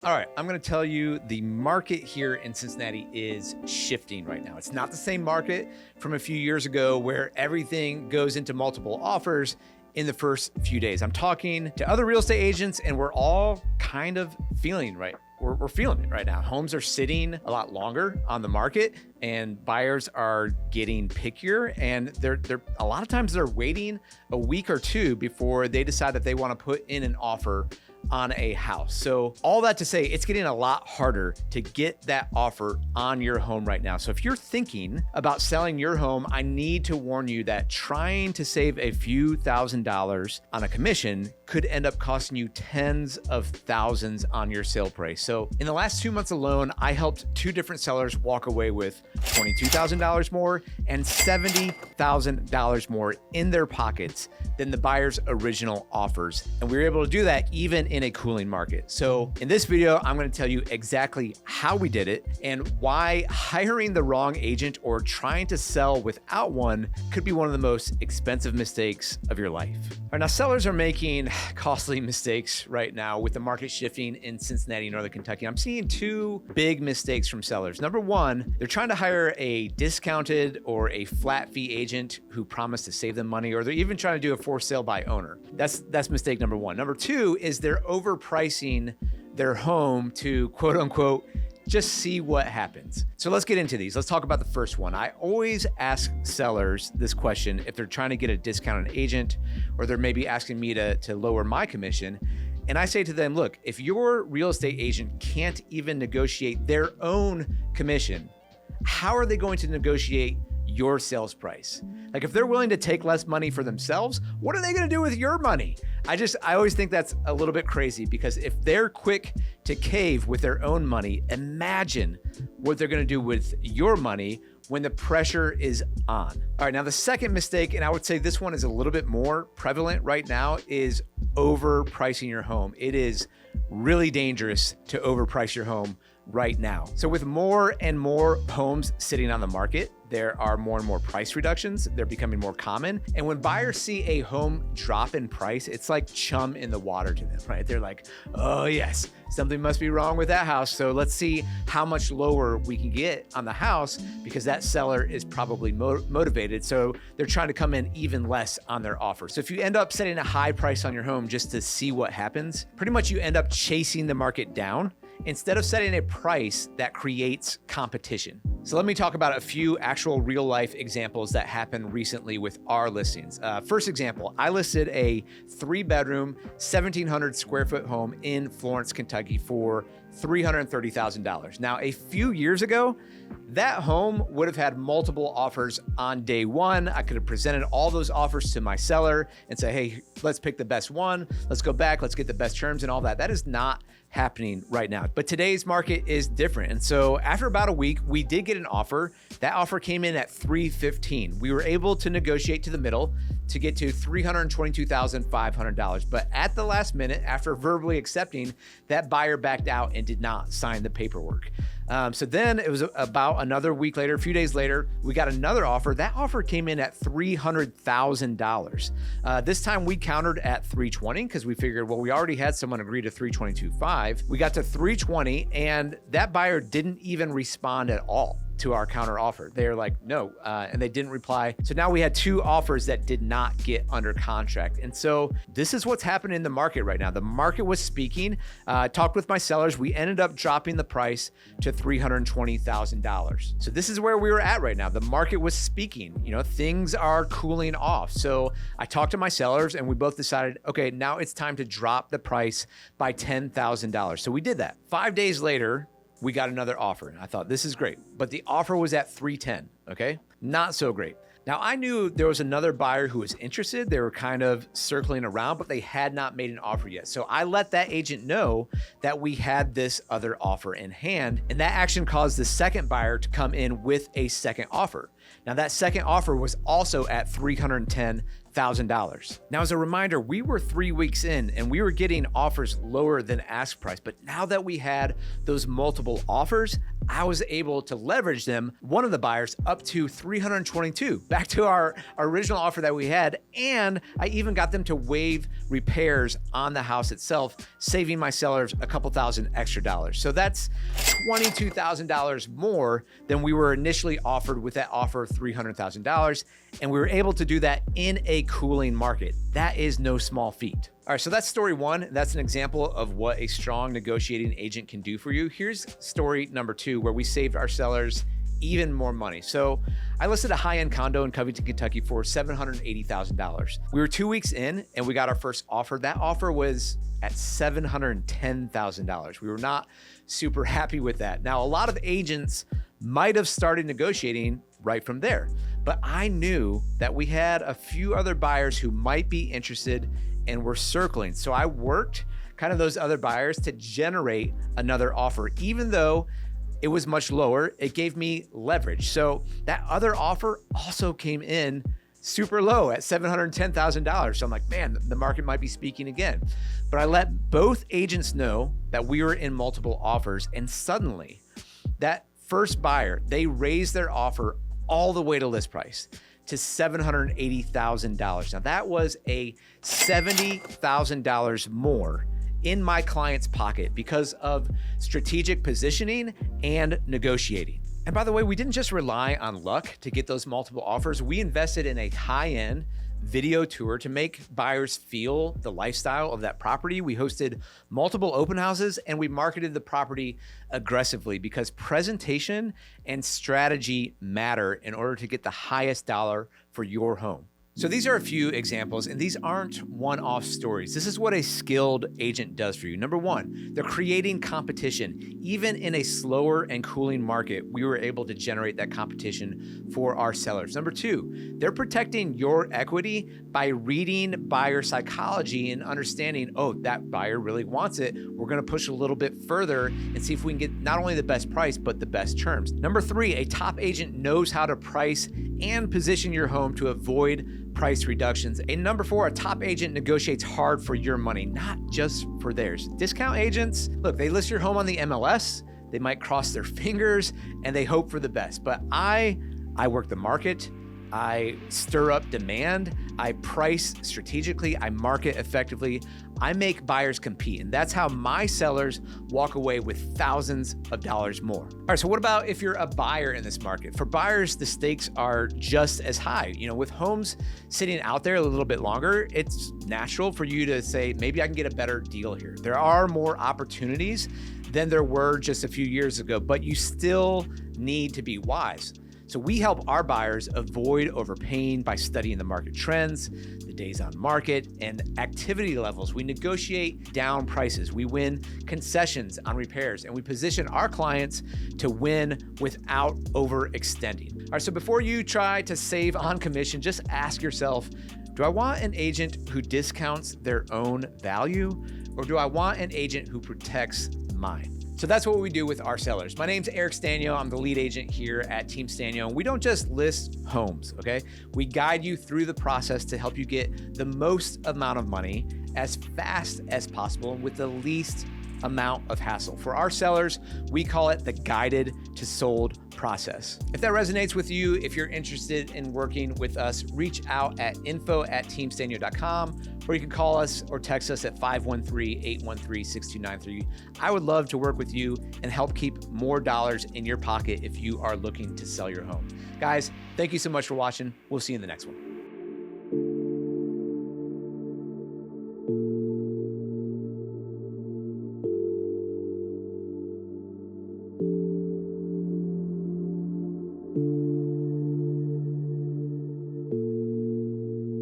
All right, I'm going to tell you the market here in Cincinnati is shifting right now. It's not the same market from a few years ago where everything goes into multiple offers in the first few days. I'm talking to other real estate agents and we're all kind of feeling We're feeling it right now. Homes are sitting a lot longer on the market and buyers are getting pickier, and they're a lot of times they're waiting a week or two before they decide that they want to put in an offer on a house. So all that to say, it's getting a lot harder to get that offer on your home right now. So if you're thinking about selling your home, I need to warn you that trying to save a few $1,000s on a commission could end up costing you tens of thousands on your sale price. So in the last 2 months alone, I helped 2 different sellers walk away with $22,000 more and $70,000 more in their pockets than the buyer's original offers. And we were able to do that even in a cooling market. So in this video, I'm going to tell you exactly how we did it and why hiring the wrong agent or trying to sell without one could be one of the most expensive mistakes of your life. All right, now sellers are making costly mistakes right now with the market shifting in Cincinnati, Northern Kentucky. I'm seeing 2 big mistakes from sellers. Number one, they're trying to hire a discounted or a flat fee agent who promised to save them money, or they're even trying to do a for sale by owner. That's mistake number one. Number two is they're overpricing their home to quote unquote just see what happens. So let's get into these. Let's talk about the first one. I always ask sellers this question if they're trying to get a discounted agent or they're maybe asking me to lower my commission. And I say to them, look, if your real estate agent can't even negotiate their own commission, how are they going to negotiate your sales price? Like if they're willing to take less money for themselves, what are they going to do with your money? I always think that's a little bit crazy, because if they're quick to cave with their own money, imagine what they're going to do with your money when the pressure is on. All right, now the second mistake, and I would say this one is a little bit more prevalent right now, is overpricing your home. It is really dangerous to overprice your home right now. So with more and more homes sitting on the market, there are more and more price reductions. They're becoming more common. And when buyers see a home drop in price, it's like chum in the water to them, right? They're like, oh yes, something must be wrong with that house. So let's see how much lower we can get on the house, because that seller is probably motivated. So they're trying to come in even less on their offer. So if you end up setting a high price on your home just to see what happens, pretty much you end up chasing the market down instead of setting a price that creates competition. So let me talk about a few actual real life examples that happened recently with our listings. First example, I listed a 3-bedroom, 1,700 square foot home in Florence, Kentucky for $330,000. Now, a few years ago, that home would have had multiple offers on day one. I could have presented all those offers to my seller and say, hey, let's pick the best one. Let's go back. Let's get the best terms and all that. That is not happening right now. But today's market is different. And so after about a week, we did get an offer. That offer came in at $315,000. We were able to negotiate to the middle to get to $322,500. But at the last minute, after verbally accepting, that buyer backed out and did not sign the paperwork. So then it was about another week later, a few days later, we got another offer. That offer came in at $300,000. This time we countered at $320,000 because we figured, well, we already had someone agree to $322,500. We got to $320,000 and that buyer didn't even respond at all to our counter offer. They're like, no, and they didn't reply. So now we had 2 offers that did not get under contract. And so this is what's happening in the market right now. The market was speaking. Talked with my sellers. We ended up dropping the price to $320,000. So this is where we were at right now. The market was speaking. You know, things are cooling off. So I talked to my sellers and we both decided, okay, now it's time to drop the price by $10,000. So we did that. 5 days later, we got another offer. And I thought, this is great. But the offer was at $310,000, okay? Not so great. Now, I knew there was another buyer who was interested. They were kind of circling around, but they had not made an offer yet. So I let that agent know that we had this other offer in hand, and that action caused the second buyer to come in with a second offer. Now, that second offer was also at $310,000. Now, as a reminder, we were 3 weeks in and we were getting offers lower than ask price. But now that we had those multiple offers, I was able to leverage them, one of the buyers, up to 322, back to our original offer that we had. And I even got them to waive repairs on the house itself, saving my sellers a couple thousand extra dollars. So that's $22,000 more than we were initially offered with that offer of $300,000. And we were able to do that in a cooling market. That is no small feat. All right, so that's story one. That's an example of what a strong negotiating agent can do for you. Here's story number two, where we saved our sellers even more money. So I listed a high-end condo in Covington, Kentucky for $780,000. We were 2 weeks in and we got our first offer. That offer was at $710,000. We were not super happy with that. Now, a lot of agents might have started negotiating right from there, but I knew that we had a few other buyers who might be interested and were circling. So I worked kind of those other buyers to generate another offer. Even though it was much lower, it gave me leverage. So that other offer also came in super low at $710,000. So I'm like, man, the market might be speaking again. But I let both agents know that we were in multiple offers, and suddenly that first buyer, they raised their offer all the way to list price to $780,000. Now that was a $70,000 more in my client's pocket because of strategic positioning and negotiating. And by the way, we didn't just rely on luck to get those multiple offers. We invested in a high-end video tour to make buyers feel the lifestyle of that property. We hosted multiple open houses and we marketed the property aggressively because presentation and strategy matter in order to get the highest dollar for your home. So these are a few examples, and these aren't one-off stories. This is what a skilled agent does for you. Number one, they're creating competition. Even in a slower and cooling market, we were able to generate that competition for our sellers. Number two, they're protecting your equity by reading buyer psychology and understanding, oh, that buyer really wants it. We're going to push a little bit further and see if we can get not only the best price, but the best terms. Number three, a top agent knows how to price and position your home to avoid price reductions. And number four, a top agent negotiates hard for your money, not just for theirs. Discount agents, look, they list your home on the MLS, they might cross their fingers and they hope for the best. But I work the market, I stir up demand, I price strategically, I market effectively, I make buyers compete. And that's how my sellers walk away with thousands of dollars more. All right, so what about if you're a buyer in this market? For buyers, the stakes are just as high. You know, with homes sitting out there a little bit longer, it's natural for you to say, maybe I can get a better deal here. There are more opportunities than there were just a few years ago, but you still need to be wise. So we help our buyers avoid overpaying by studying the market trends, the days on market, and activity levels. We negotiate down prices. We win concessions on repairs, and we position our clients to win without overextending. All right, so before you try to save on commission, just ask yourself, do I want an agent who discounts their own value, or do I want an agent who protects mine? So that's what we do with our sellers. My name's Sztanyo. I'm the lead agent here at Team Sztanyo. And we don't just list homes, okay? We guide you through the process to help you get the most amount of money as fast as possible and with the least amount of hassle. For our sellers, we call it the guided to sold process. If that resonates with you, if you're interested in working with us, reach out at info@teamsztanyo.com, or you can call us or text us at 513-813-6293. I would love to work with you and help keep more dollars in your pocket if you are looking to sell your home. Guys, thank you so much for watching. We'll see you in the next one.